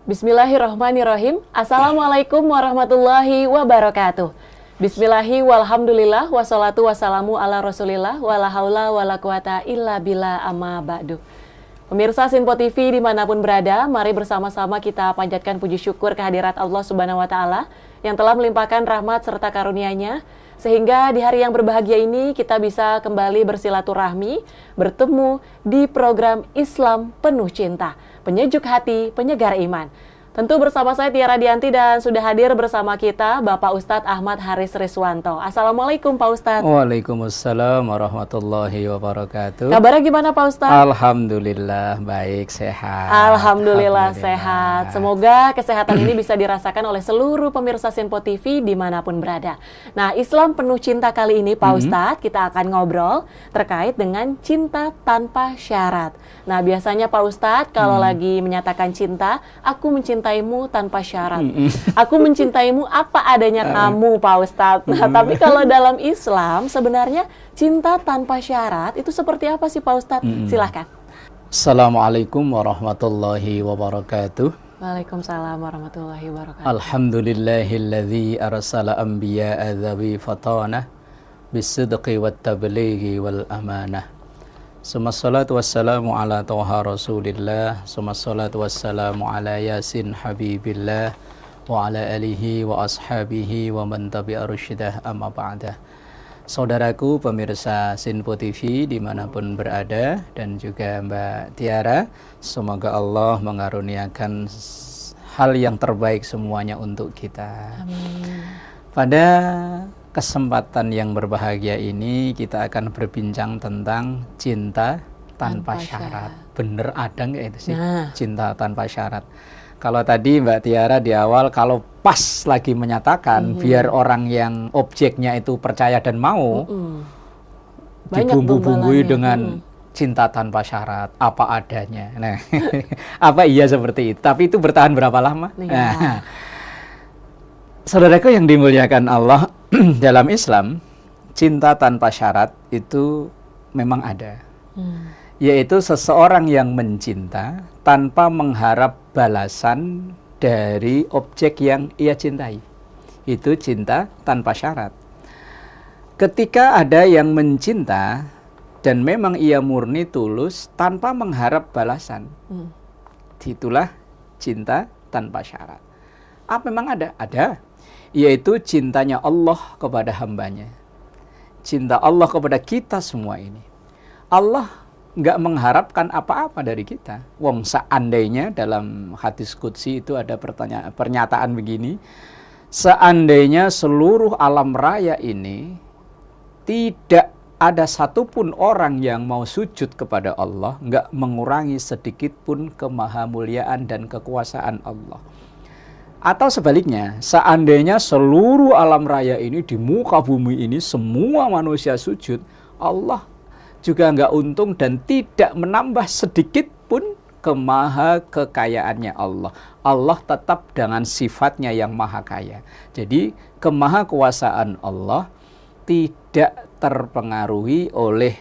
Bismillahirrahmanirrahim. Assalamualaikum warahmatullahi wabarakatuh. Bismillahi walhamdulillah wassalatu wassalamu ala rasulillah wala haula wala quwata illa billah amma ba'du. Pemirsa Sinpo TV dimanapun berada, mari bersama-sama kita panjatkan puji syukur kehadirat Allah Subhanahu wa Ta'ala yang telah melimpahkan rahmat serta karunia-Nya, sehingga di hari yang berbahagia ini kita bisa kembali bersilaturahmi, bertemu di program Islam Penuh Cinta, penyejuk hati, penyegar iman. Tentu bersama saya Tiara Dianti dan sudah hadir bersama kita Bapak Ustadz Ahmad Haris Riswanto. Assalamualaikum Pak Ustadz. Waalaikumsalam warahmatullahi wabarakatuh. Kabarnya gimana Pak Ustadz? Alhamdulillah baik, sehat. Alhamdulillah sehat. Semoga kesehatan ini bisa dirasakan oleh seluruh pemirsa Sinpo TV dimanapun berada. Nah, Islam Penuh Cinta kali ini Pak Ustadz, kita akan ngobrol terkait dengan cinta tanpa syarat. Nah, biasanya Pak Ustadz kalau lagi menyatakan cinta, aku mencintaimu tanpa syarat. Aku mencintaimu apa adanya kamu, Pak Ustadz. Nah, tapi kalau dalam Islam sebenarnya cinta tanpa syarat itu seperti apa sih, Pak Ustadz? Silahkan. Assalamualaikum warahmatullahi wabarakatuh. Waalaikumsalam warahmatullahi wabarakatuh. Alhamdulillahilladzi arsala anbiya'a dzawi fatana bisidqi wat tablighi wal amanah. Summassalatu wassalamu ala Toha Rasulillah, summassalatu wassalamu ala Yasin Habibillah, wa ala alihi wa ashabihi wa man tabi'a rusyidah amma ba'dah. Saudaraku pemirsa Sinpo TV dimanapun berada, dan juga Mbak Tiara, semoga Allah mengaruniakan hal yang terbaik semuanya untuk kita. Amin. Pada kesempatan yang berbahagia ini kita akan berbincang tentang cinta tanpa syarat. Bener ada nggak itu sih? Cinta tanpa syarat. Kalau tadi Mbak Tiara di awal kalau pas lagi menyatakan biar orang yang objeknya itu percaya dan mau, dibumbu-bumbui dengan cinta tanpa syarat, apa adanya. Nah, apa iya seperti itu? Tapi itu bertahan berapa lama? Nah, saudaraku yang dimuliakan Allah, dalam Islam, cinta tanpa syarat itu memang ada. Yaitu seseorang yang mencinta tanpa mengharap balasan dari objek yang ia cintai. Itu cinta tanpa syarat. Ketika ada yang mencinta dan memang ia murni tulus tanpa mengharap balasan, itulah cinta tanpa syarat. Apa memang ada? Ada. Yaitu cintanya Allah kepada hambanya. Cinta Allah kepada kita semua ini. Allah nggak mengharapkan apa-apa dari kita. Wong seandainya dalam hadis qudsi itu ada pernyataan begini, seandainya seluruh alam raya ini tidak ada satupun orang yang mau sujud kepada Allah, nggak mengurangi sedikit pun kemahamuliaan dan kekuasaan Allah. Atau sebaliknya, seandainya seluruh alam raya ini di muka bumi ini semua manusia sujud, Allah juga nggak untung dan tidak menambah sedikit pun kemaha kekayaannya Allah. Allah tetap dengan sifatnya yang maha kaya. Jadi kemahakuasaan Allah tidak terpengaruhi oleh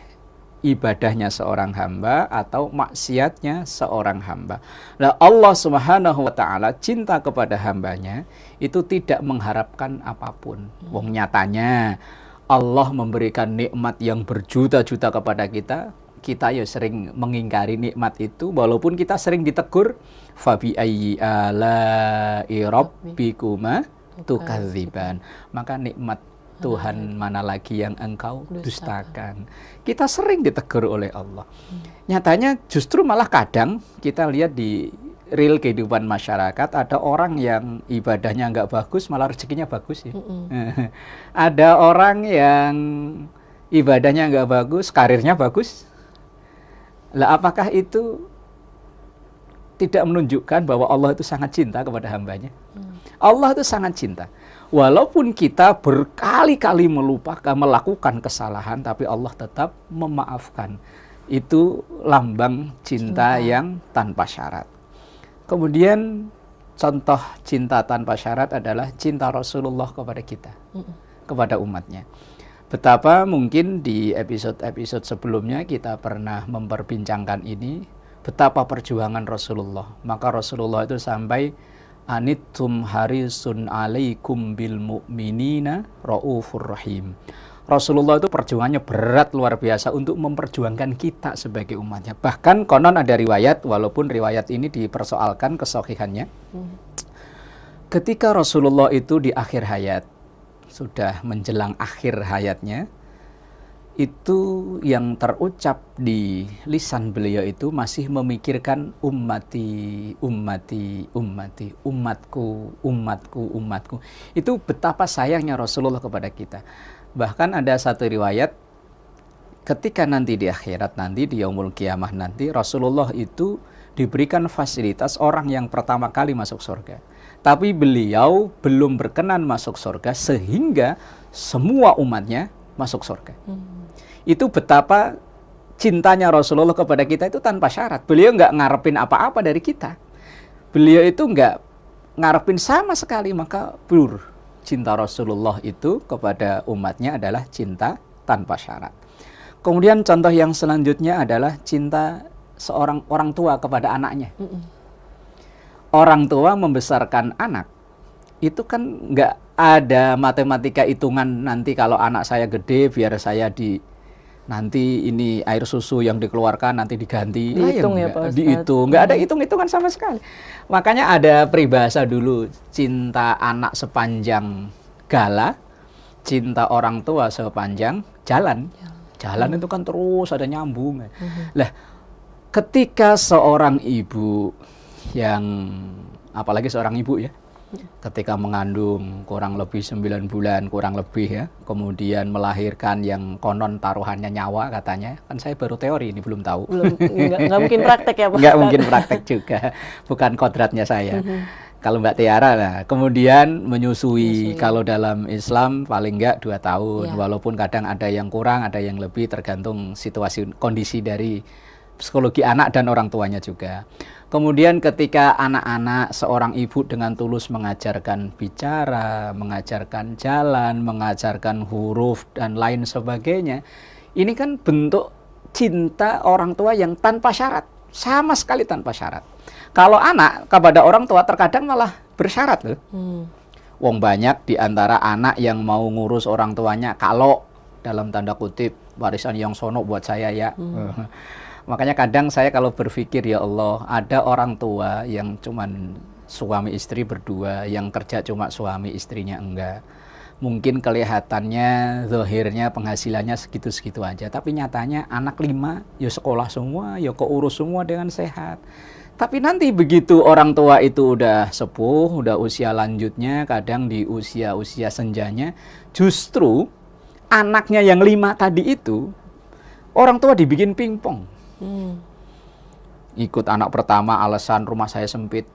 ibadahnya seorang hamba atau maksiatnya seorang hamba. Nah, Allah Subhanahu wa Ta'ala cinta kepada hambanya itu tidak mengharapkan apapun. Wong nyatanya Allah memberikan nikmat yang berjuta-juta kepada kita. Kita ya sering mengingkari nikmat itu walaupun kita sering ditegur fabi ayyi ala'i rabbikuma tukadziban. Maka nikmat Tuhan mana lagi yang engkau dustakan. Kita sering ditegur oleh Allah. Nyatanya justru malah kadang kita lihat di real kehidupan masyarakat ada orang yang ibadahnya nggak bagus malah rezekinya bagus ya. Ada orang yang ibadahnya nggak bagus, karirnya bagus. Lah apakah itu tidak menunjukkan bahwa Allah itu sangat cinta kepada hambanya? Allah itu sangat cinta. Walaupun kita berkali-kali melakukan kesalahan, tapi Allah tetap memaafkan. Itu lambang cinta yang tanpa syarat. Kemudian contoh cinta tanpa syarat adalah cinta Rasulullah kepada kita, kepada umatnya. Betapa mungkin di episode-episode sebelumnya kita pernah memperbincangkan ini, betapa perjuangan Rasulullah. Maka Rasulullah itu sampai anittum harisun alaikum bil mu'minina raufur rahim. Rasulullah itu perjuangannya berat luar biasa untuk memperjuangkan kita sebagai umatnya. Bahkan konon ada riwayat, walaupun riwayat ini dipersoalkan kesahihannya. Ketika Rasulullah itu di akhir hayat, sudah menjelang akhir hayatnya, itu yang terucap di lisan beliau itu masih memikirkan ummati, ummati, ummati, umatku, umatku, umatku. Itu betapa sayangnya Rasulullah kepada kita. Bahkan ada satu riwayat, ketika nanti di akhirat nanti, di yaumul kiamah nanti, Rasulullah itu diberikan fasilitas orang yang pertama kali masuk surga. Tapi beliau belum berkenan masuk surga sehingga semua umatnya masuk surga. Itu betapa cintanya Rasulullah kepada kita itu tanpa syarat. Beliau nggak ngarepin apa-apa dari kita. Beliau itu nggak ngarepin sama sekali, maka pure. Cinta Rasulullah itu kepada umatnya adalah cinta tanpa syarat. Kemudian contoh yang selanjutnya adalah cinta seorang orang tua kepada anaknya. Orang tua membesarkan anak, itu kan nggak ada matematika hitungan nanti kalau anak saya gede biar saya nanti ini air susu yang dikeluarkan nanti diganti. Dihitung ya Pak Ustadz. Dihitung, nggak ada hitung-hitungan sama sekali. Makanya ada peribahasa dulu, cinta anak sepanjang gala, cinta orang tua sepanjang jalan. Jalan itu kan terus ada nyambung. Lah, ketika seorang ibu yang, apalagi seorang ibu ya, ketika mengandung kurang lebih 9 bulan, kurang lebih ya, kemudian melahirkan yang konon taruhannya nyawa katanya, kan saya baru teori ini, belum tahu. Nggak mungkin praktek ya Pak? Nggak mungkin praktek juga, bukan kodratnya saya. Kalau Mbak Tiara, nah, kemudian menyusui, kalau dalam Islam paling nggak 2 tahun, walaupun kadang ada yang kurang, ada yang lebih, tergantung situasi, kondisi dari psikologi anak dan orang tuanya juga. Kemudian ketika anak-anak, seorang ibu dengan tulus mengajarkan bicara, mengajarkan jalan, mengajarkan huruf, dan lain sebagainya. Ini kan bentuk cinta orang tua yang tanpa syarat. Sama sekali tanpa syarat. Kalau anak kepada orang tua terkadang malah bersyarat loh. Wong banyak di antara anak yang mau ngurus orang tuanya, kalau dalam tanda kutip, warisan yang sono buat saya ya. Makanya kadang saya kalau berpikir, ya Allah, ada orang tua yang cuman suami istri berdua, yang kerja cuma suami istrinya enggak. Mungkin kelihatannya, zahirnya, penghasilannya segitu-segitu aja. Tapi nyatanya anak 5, ya sekolah semua, ya keurus semua dengan sehat. Tapi nanti begitu orang tua itu udah sepuh, udah usia lanjutnya, kadang di usia-usia senjanya, justru anaknya yang 5 tadi itu, orang tua dibikin pingpong. Ikut anak pertama alasan rumah saya sempit,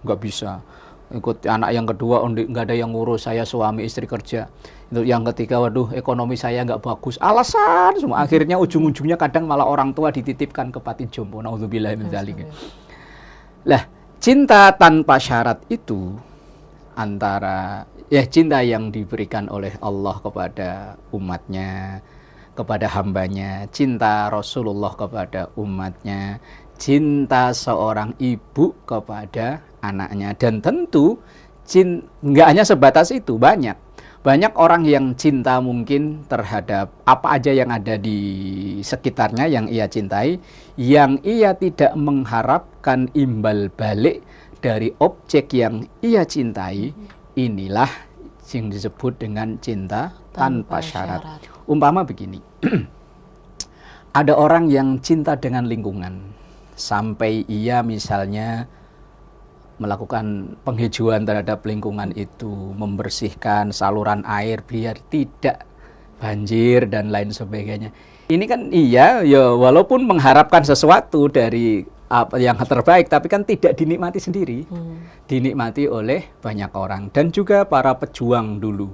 nggak bisa. Ikut anak yang kedua, nggak ada yang ngurus, saya suami istri kerja. Itu yang ketiga, waduh ekonomi saya nggak bagus, alasan semua. Akhirnya ujung-ujungnya kadang malah orang tua dititipkan ke panti jompo. Nauzubillahi min dzalik. Lah, cinta tanpa syarat itu antara cinta yang diberikan oleh Allah kepada umatnya, kepada hambanya, cinta Rasulullah kepada umatnya, cinta seorang ibu kepada anaknya. Dan tentu nggak hanya sebatas itu, banyak orang yang cinta mungkin terhadap apa aja yang ada di sekitarnya yang ia cintai, yang ia tidak mengharapkan imbal balik dari objek yang ia cintai. Inilah yang disebut dengan cinta tanpa syarat. Umpama begini, ada orang yang cinta dengan lingkungan, sampai ia misalnya melakukan penghijauan terhadap lingkungan itu, membersihkan saluran air biar tidak banjir dan lain sebagainya. Ini kan ya walaupun mengharapkan sesuatu dari apa yang terbaik, tapi kan tidak dinikmati sendiri, dinikmati oleh banyak orang. Dan juga para pejuang dulu,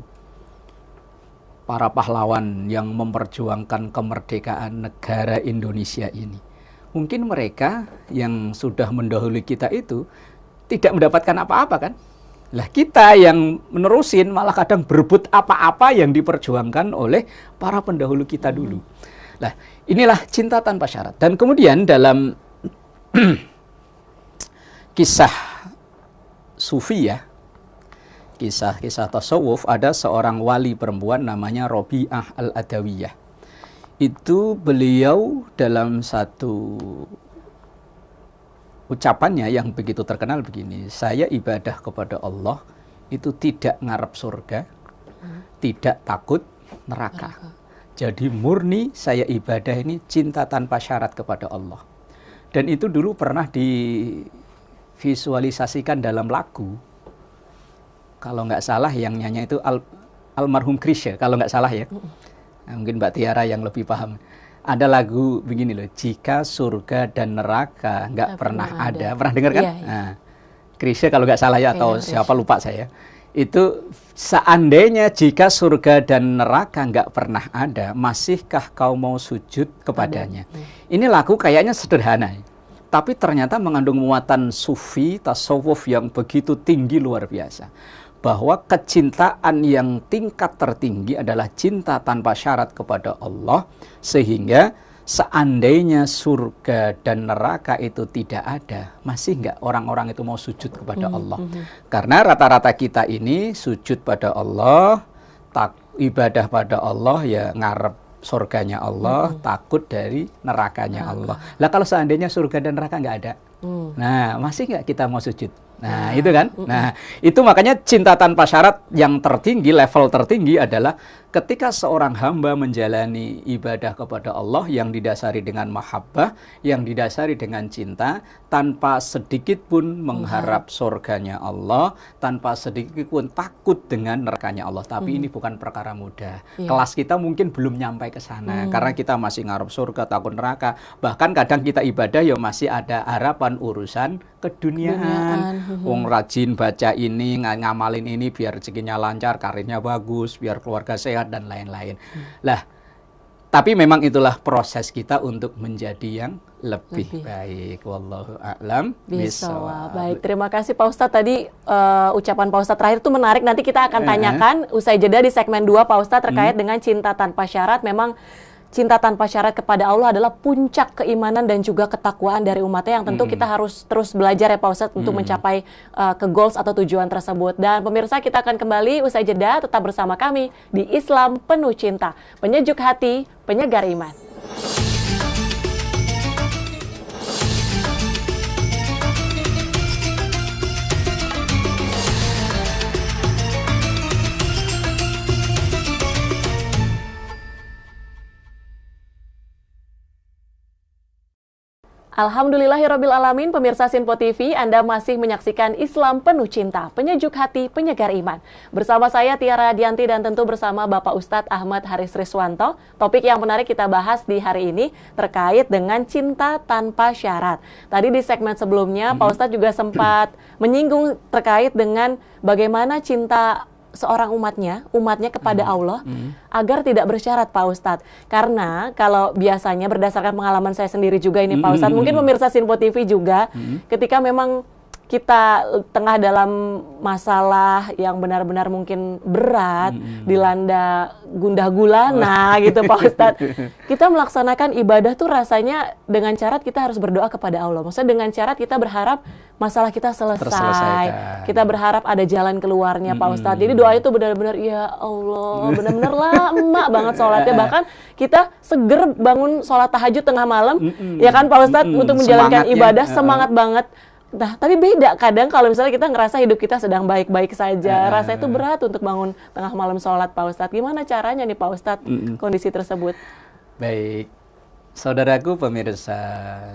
para pahlawan yang memperjuangkan kemerdekaan negara Indonesia ini. Mungkin mereka yang sudah mendahului kita itu tidak mendapatkan apa-apa kan? Lah kita yang menerusin malah kadang berebut apa-apa yang diperjuangkan oleh para pendahulu kita dulu. Lah inilah cinta tanpa syarat. Dan kemudian dalam kisah sufi ya, kisah-kisah tasawuf, ada seorang wali perempuan namanya Robi'ah Al-Adawiyah. Itu beliau dalam satu ucapannya yang begitu terkenal begini, saya ibadah kepada Allah itu tidak ngarep surga, tidak takut neraka. Jadi murni saya ibadah ini cinta tanpa syarat kepada Allah. Dan itu dulu pernah divisualisasikan dalam lagu. Kalau nggak salah yang nyanyi itu almarhum Chrisye, kalau nggak salah ya. Nah, mungkin Mbak Tiara yang lebih paham. Ada lagu begini loh, jika surga dan neraka nggak pernah ada. Pernah dengar kan? Iya, iya. Nah, Chrisye kalau nggak salah ya, atau Chrisye. siapa lupa saya. Itu seandainya jika surga dan neraka nggak pernah ada, masihkah kau mau sujud kepadanya? Ini lagu kayaknya sederhana, tapi ternyata mengandung muatan sufi, tasawuf yang begitu tinggi luar biasa. Bahwa kecintaan yang tingkat tertinggi adalah cinta tanpa syarat kepada Allah, sehingga seandainya surga dan neraka itu tidak ada, masih nggak orang-orang itu mau sujud kepada Allah? Karena rata-rata kita ini sujud pada Allah, ibadah pada Allah ya ngarep surganya Allah, takut dari nerakanya Allah. Lah kalau seandainya surga dan neraka nggak ada, nah masih nggak kita mau sujud? Nah itu kan, nah itu makanya cinta tanpa syarat yang tertinggi, level tertinggi adalah ketika seorang hamba menjalani ibadah kepada Allah yang didasari dengan mahabbah, yang didasari dengan cinta, tanpa sedikit pun mengharap surganya Allah, tanpa sedikit pun takut dengan nerakanya Allah. Tapi ini bukan perkara mudah. Kelas kita mungkin belum nyampai ke sana, karena kita masih ngarep surga, takut neraka. Bahkan kadang kita ibadah ya masih ada harapan urusan keduniaan. Wong rajin baca ini, ngamalin ini biar rezekinya lancar, karirnya bagus, biar keluarga sehat dan lain-lain. Lah, tapi memang itulah proses kita untuk menjadi yang lebih baik. Wallahu a'lam bishawab. Baik, terima kasih Pak Ustadz. Tadi ucapan Pak Ustadz terakhir itu menarik. Nanti kita akan tanyakan usai jeda di segmen 2 Pak Ustadz terkait dengan cinta tanpa syarat. Memang cinta tanpa syarat kepada Allah adalah puncak keimanan dan juga ketakwaan dari umatnya yang tentu kita harus terus belajar ya Pak Ustadz untuk mencapai ke goals atau tujuan tersebut. Dan pemirsa, kita akan kembali usai jeda, tetap bersama kami di Islam Penuh Cinta, penyejuk hati, penyegar iman. Alhamdulillahirrabbilalamin, pemirsa Sinpo TV, Anda masih menyaksikan Islam Penuh Cinta, penyejuk hati, penyegar iman. Bersama saya Tiara Dianti dan tentu bersama Bapak Ustadz Ahmad Haris Riswanto. Topik yang menarik kita bahas di hari ini terkait dengan cinta tanpa syarat. Tadi di segmen sebelumnya Pak Ustadz juga sempat menyinggung terkait dengan bagaimana cinta seorang umatnya kepada Allah agar tidak bersyarat Pak Ustadz. Karena kalau biasanya berdasarkan pengalaman saya sendiri juga ini Pak Ustadz, mungkin pemirsa Sinpo TV juga, ketika memang kita tengah dalam masalah yang benar-benar mungkin berat, dilanda gundah gulana gitu Pak Ustadz, kita melaksanakan ibadah tuh rasanya dengan syarat kita harus berdoa kepada Allah. Maksudnya dengan syarat kita berharap masalah kita selesai, kita berharap ada jalan keluarnya Pak Ustadz. Jadi doa itu benar-benar ya Allah, benar-benar lama banget sholatnya, bahkan kita seger bangun sholat tahajud tengah malam, ya kan Pak Ustadz, untuk menjalankan ibadah, semangat banget. Nah, tapi beda kadang kalau misalnya kita ngerasa hidup kita sedang baik-baik saja, rasanya itu berat untuk bangun tengah malam sholat Pak Ustadz. Gimana caranya nih Pak Ustadz kondisi tersebut? Baik, saudaraku pemirsa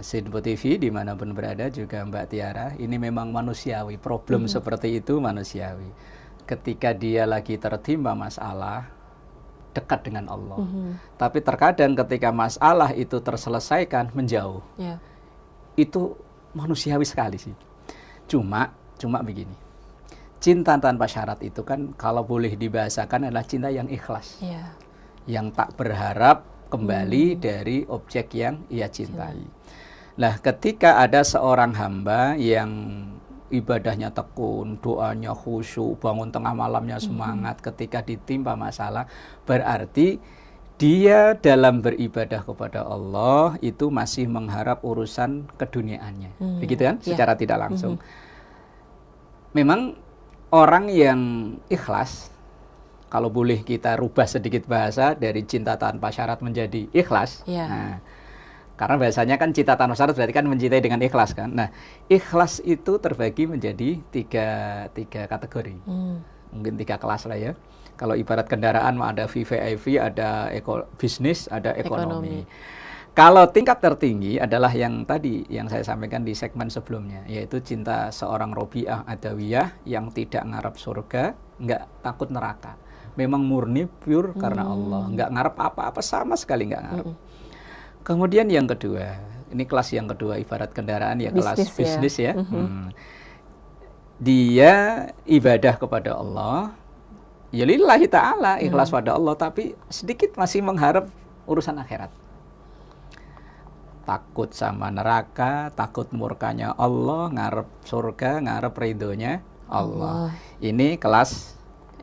Sinpo TV dimanapun berada, juga Mbak Tiara, ini memang manusiawi, problem seperti itu manusiawi. Ketika dia lagi tertimpa masalah, dekat dengan Allah. Tapi terkadang ketika masalah itu terselesaikan, menjauh. Itu manusiawi sekali sih. Cuma begini, cinta tanpa syarat itu kan kalau boleh dibahasakan adalah cinta yang ikhlas, yang tak berharap kembali dari objek yang ia cintai. Nah, ketika ada seorang hamba yang ibadahnya tekun, doanya khusyuk, bangun tengah malamnya semangat, ketika ditimpa masalah, berarti dia dalam beribadah kepada Allah itu masih mengharap urusan keduniaannya. Begitu kan? Secara tidak langsung. Memang orang yang ikhlas, kalau boleh kita rubah sedikit bahasa dari cinta tanpa syarat menjadi ikhlas. Nah, karena bahasanya kan cinta tanpa syarat berarti kan mencintai dengan ikhlas kan. Nah, ikhlas itu terbagi menjadi tiga kategori. Mungkin 3 kelas lah ya. Kalau ibarat kendaraan ada VVIP, ada bisnis, ada ekonomi. Kalau tingkat tertinggi adalah yang tadi yang saya sampaikan di segmen sebelumnya, yaitu cinta seorang Robiah Adawiyah yang tidak ngarep surga, nggak takut neraka. Memang murni pure karena Allah, nggak ngarep apa-apa sama sekali nggak ngarep. Kemudian yang kedua, ini kelas yang kedua ibarat kendaraan ya, kelas bisnis ya. Dia ibadah kepada Allah, ya lillahi ta'ala, ikhlas pada Allah, tapi sedikit masih mengharap urusan akhirat. Takut sama neraka, takut murkanya Allah, ngarep surga, ngarep ridhonya Allah. Ini kelas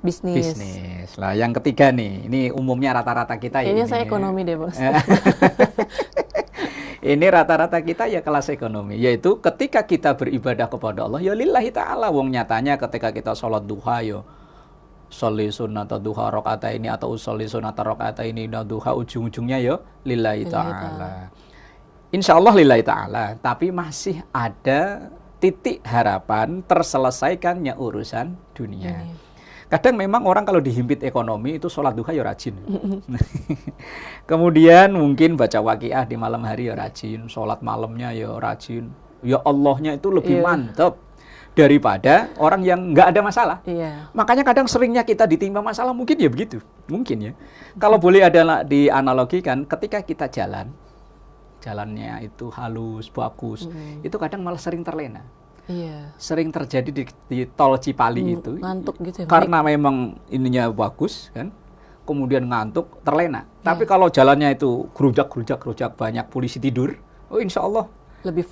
bisnis. Lah yang ketiga nih, ini umumnya rata-rata kita ya. Kayaknya saya ekonomi deh, Bos. Ini rata-rata kita ya kelas ekonomi, yaitu ketika kita beribadah kepada Allah, ya lillahi ta'ala. Wong nyatanya ketika kita sholat duha ya sholli sunnata duha rakaat ini atau usolli sunnata rakaat ini duha, ujung-ujungnya ya lillahi ta'ala. Insya Allah lillahi ta'ala, tapi masih ada titik harapan terselesaikannya urusan dunia. Kadang memang orang kalau dihimpit ekonomi itu sholat duha ya rajin. Kemudian mungkin baca waqiah di malam hari ya rajin, sholat malamnya ya rajin. Ya Allahnya itu lebih mantap daripada orang yang nggak ada masalah. Makanya kadang seringnya kita ditimpa masalah mungkin ya begitu. Mungkin ya. Kalau boleh ada dianalogikan, ketika kita jalannya itu halus, bagus, itu kadang malah sering terlena. Sering terjadi di tol Cipali itu ngantuk gitu ya, karena memang ininya bagus kan, kemudian ngantuk, terlena. Tapi kalau jalannya itu gerujak banyak polisi tidur, oh insya Allah lebih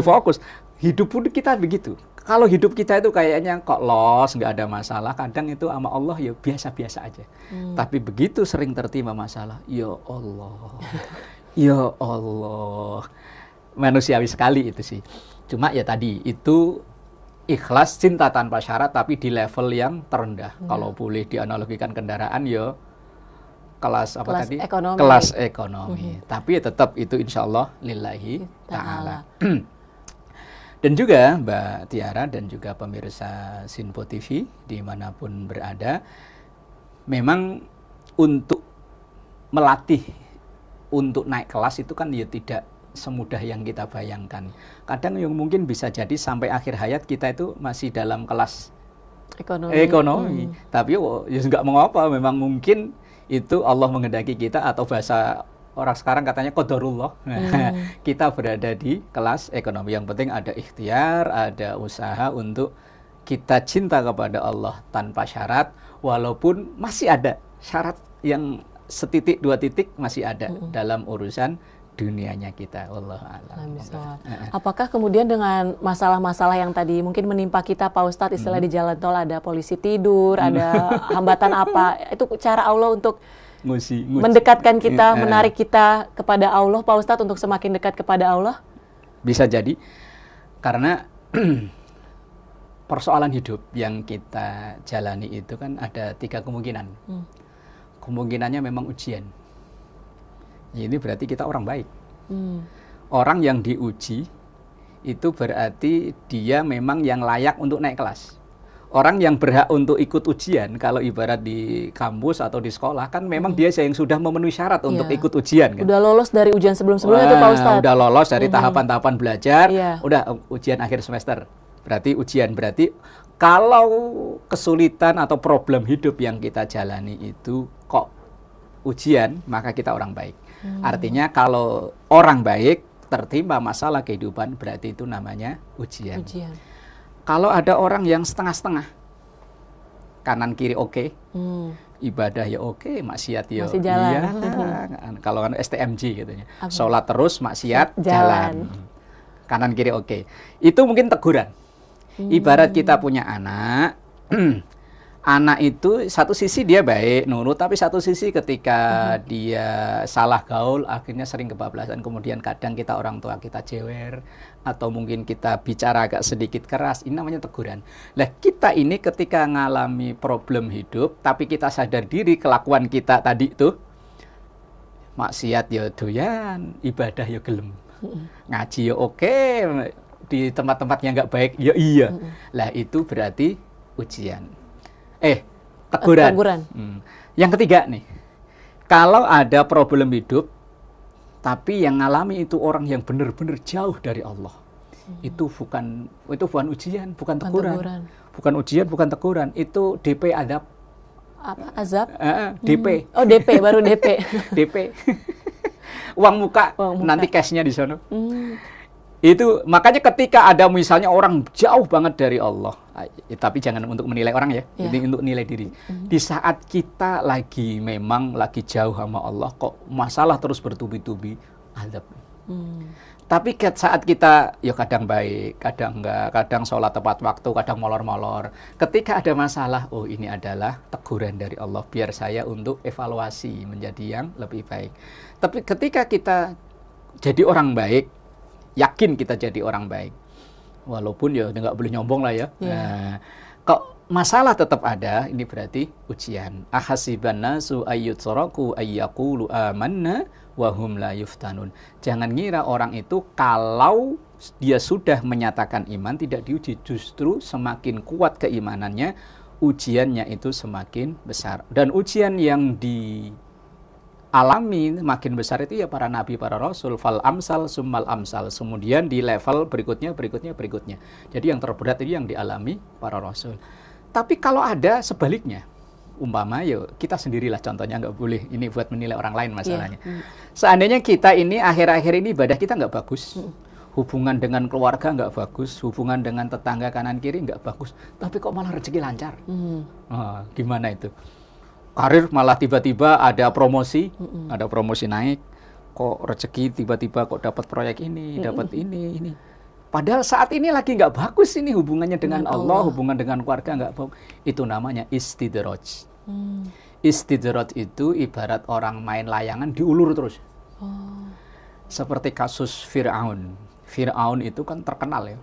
fokus. Hidup pun kita begitu. Kalau hidup kita itu kayaknya kok los, nggak ada masalah, kadang itu sama Allah ya biasa-biasa aja. Tapi begitu sering tertimpa masalah, ya Allah, ya Allah, manusiawi sekali itu sih. Cuma ya tadi, itu ikhlas cinta tanpa syarat tapi di level yang terendah. Kalau boleh dianalogikan kendaraan ya kelas ekonomi. Kelas ekonomi. Tapi ya tetap itu insya Allah lillahi ta'ala. Dan juga Mbak Tiara dan juga pemirsa Sinpo TV dimanapun berada, memang untuk melatih untuk naik kelas itu kan ya tidak semudah yang kita bayangkan. Kadang yang mungkin bisa jadi sampai akhir hayat kita itu masih dalam kelas ekonomi. Tapi ya nggak mengapa, memang mungkin itu Allah menghendaki kita, atau bahasa orang sekarang katanya qadarullah. Kita berada di kelas ekonomi. Yang penting ada ikhtiar, ada usaha untuk kita cinta kepada Allah tanpa syarat, walaupun masih ada syarat yang setitik dua titik masih ada dalam urusan dunianya kita. Wallahu a'lam. Apakah kemudian dengan masalah-masalah yang tadi mungkin menimpa kita Pak Ustadz, istilah di jalan tol ada polisi tidur, ada hambatan apa, itu cara Allah untuk mendekatkan kita, menarik kita kepada Allah Pak Ustadz, untuk semakin dekat kepada Allah? Bisa jadi karena persoalan hidup yang kita jalani itu kan ada 3 kemungkinan. Kemungkinannya memang ujian. Ini berarti kita orang baik. Orang yang diuji itu berarti dia memang yang layak untuk naik kelas. Orang yang berhak untuk ikut ujian, kalau ibarat di kampus atau di sekolah kan memang dia yang sudah memenuhi syarat untuk ikut ujian kan? Udah lolos dari ujian sebelum-sebelumnya tuh Pak Ustadz. Udah lolos dari tahapan-tahapan belajar, udah ujian akhir semester. Berarti ujian, berarti kalau kesulitan atau problem hidup yang kita jalani itu kok ujian, maka kita orang baik. Artinya kalau orang baik tertimpa masalah kehidupan, berarti itu namanya ujian. Kalau ada orang yang setengah-setengah, kanan kiri oke, ibadah ya oke, maksiat ya masih jalan. Kalau kan STMJ gitu ya, sholat terus, maksiat jalan. Kanan kiri oke. Itu mungkin teguran. Ibarat kita punya anak, anak itu satu sisi dia baik, nurut, tapi satu sisi ketika dia salah gaul, akhirnya sering kebablasan. Kemudian kadang kita orang tua kita jewer, atau mungkin kita bicara agak sedikit keras, ini namanya teguran. Nah, kita ini ketika ngalami problem hidup, tapi kita sadar diri kelakuan kita tadi itu, maksiat ya doyan, ibadah ya gelem, ngaji ya oke, di tempat-tempat yang nggak baik ya iya. Lah itu berarti ujian. Teguran. Yang ketiga nih, kalau ada problem hidup, tapi yang ngalami itu orang yang benar-benar jauh dari Allah, itu bukan ujian, bukan teguran. Bukan ujian, bukan teguran, itu DP adab. Apa? Azab? DP. Oh, DP, baru DP. DP. Uang muka, nanti cash-nya di sana. Itu makanya ketika ada misalnya orang jauh banget dari Allah, tapi jangan untuk menilai orang ya, ini untuk nilai diri. Di saat kita memang lagi jauh sama Allah, kok masalah terus bertubi-tubi, azab. Tapi saat kita ya kadang baik, kadang enggak, kadang sholat tepat waktu, kadang molor-molor. Ketika ada masalah, oh ini adalah teguran dari Allah biar saya untuk evaluasi menjadi yang lebih baik. Tapi ketika kita jadi orang baik, yakin kita jadi orang baik, walaupun ya nggak boleh nyombong lah ya. Nah, kok masalah tetap ada, ini berarti ujian. Ahasiban nasu ayyutsaraku ayyaqulu amanna wa hum la yuftanun. Jangan ngira orang itu kalau dia sudah menyatakan iman tidak diuji, justru semakin kuat keimanannya, ujiannya itu semakin besar. Dan ujian yang alami makin besar itu ya para nabi, para rasul, fal amsal summal amsal, kemudian di level berikutnya. Jadi yang terberat itu yang dialami para rasul. Tapi kalau ada sebaliknya, umpama ya kita sendirilah contohnya, nggak boleh ini buat menilai orang lain masalahnya. Seandainya kita ini akhir-akhir ini ibadah kita nggak bagus, hubungan dengan keluarga nggak bagus, hubungan dengan tetangga kanan kiri nggak bagus, tapi kok malah rezeki lancar, gimana itu? Karir malah tiba-tiba ada promosi naik, kok rezeki tiba-tiba kok dapat proyek ini, dapat ini. Padahal saat ini lagi nggak bagus ini hubungannya dengan Allah, hubungan dengan keluarga nggak bagus. Itu namanya istidraj. Istidraj itu ibarat orang main layangan diulur terus. Seperti kasus Fir'aun. Fir'aun itu kan terkenal ya.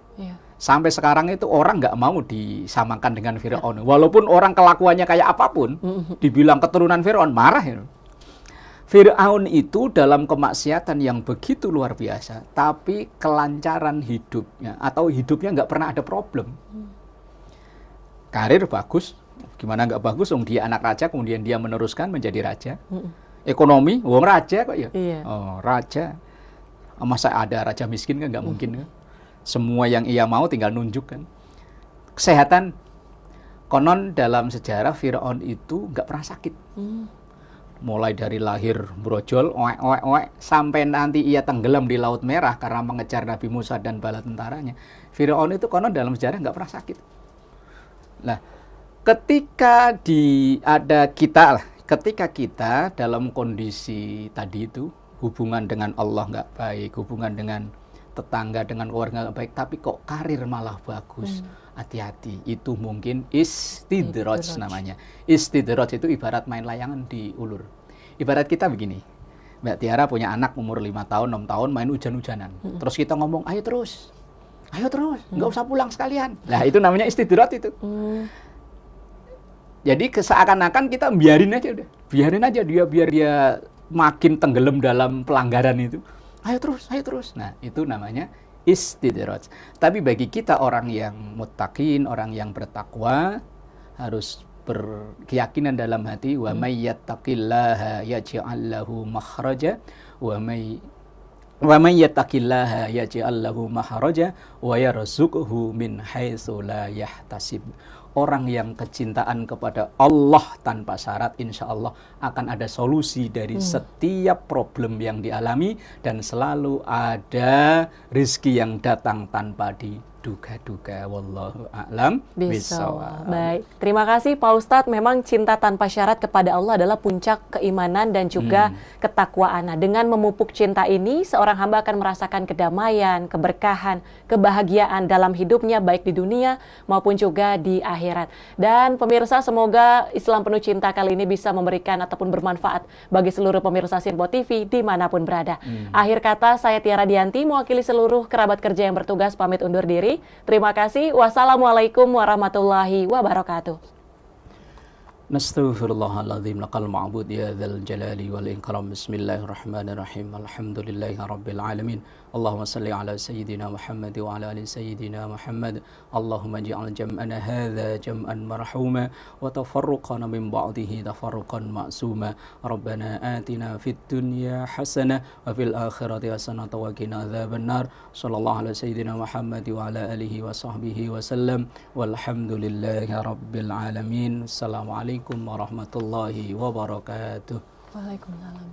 Sampai sekarang itu orang nggak mau disamakan dengan Fir'aun. Walaupun orang kelakuannya kayak apapun, dibilang keturunan Fir'aun, marah ya. Fir'aun itu dalam kemaksiatan yang begitu luar biasa, tapi kelancaran hidupnya, atau hidupnya nggak pernah ada problem. Karir bagus, gimana nggak bagus, dia anak raja, kemudian dia meneruskan menjadi raja. Ekonomi, raja kok ya? Oh, raja. Masa ada raja miskin kan nggak mungkin kan? Semua yang ia mau tinggal nunjuk kan. Kesehatan, konon dalam sejarah Fir'aun itu nggak pernah sakit. Mulai dari lahir brojol, sampai nanti ia tenggelam di Laut Merah karena mengejar Nabi Musa dan bala tentaranya. Fir'aun itu konon dalam sejarah nggak pernah sakit. Nah, ketika kita dalam kondisi tadi itu, hubungan dengan Allah nggak baik, hubungan dengan tetangga, dengan keluarga nggak baik, tapi kok karir malah bagus. Hati-hati, itu mungkin istidraj namanya. Istidraj itu ibarat main layangan diulur. Ibarat kita begini, Mbak Tiara punya anak umur 5 tahun, 6 tahun, main hujan-hujanan. Terus kita ngomong, ayo terus, nggak usah pulang sekalian. Nah, itu namanya istidraj itu. Jadi seakan-akan kita biarin aja dia biar dia makin tenggelam dalam pelanggaran itu. Ayo terus. Nah, itu namanya istidraj. Tapi bagi kita orang yang muttaqin, orang yang bertakwa, harus berkeyakinan dalam hati, wa may yattaqillaha yaj'al lahu makhraja wa may wa yarzuqhu min haitsu la yahtasib. Orang yang kecintaan kepada Allah tanpa syarat, insya Allah akan ada solusi dari setiap problem yang dialami, dan selalu ada rezeki yang datang tanpa duga-duga. Wallahu a'lam bishawab. Baik, terima kasih Pak Ustadz. Memang cinta tanpa syarat kepada Allah adalah puncak keimanan dan juga ketakwaan. Nah, dengan memupuk cinta ini, seorang hamba akan merasakan kedamaian, keberkahan, kebahagiaan dalam hidupnya, baik di dunia maupun juga di akhirat. Dan pemirsa, semoga Islam Penuh Cinta kali ini bisa memberikan ataupun bermanfaat bagi seluruh pemirsa Sinpo TV dimanapun berada. Akhir kata, saya Tiara Dianti, mewakili seluruh kerabat kerja yang bertugas, pamit undur diri. Terima kasih. Wassalamualaikum warahmatullahi wabarakatuh. Nastaghfirullahaladzim laqal ma'bud ya dzal jalali wal ikram. Bismillahirrahmanirrahim. Alhamdulillahi rabbil alamin. Allahumma salli ala sayyidina Muhammad wa ala ali sayyidina Muhammad. Allahumma ij'al jam'ana hadza jam'an marhuma wa tafarruqana min ba'dihi tafarruqan ma'suma. Rabbana atina fid dunya hasanah wa fil akhirati hasanah wa qina adzabannar. Sallallahu ala sayyidina Muhammad wa ala alihi wa sahbihi wa sallam. Walhamdulillahi rabbil alamin. Assalamualaikum warahmatullahi wabarakatuh. Waalaikumsalam.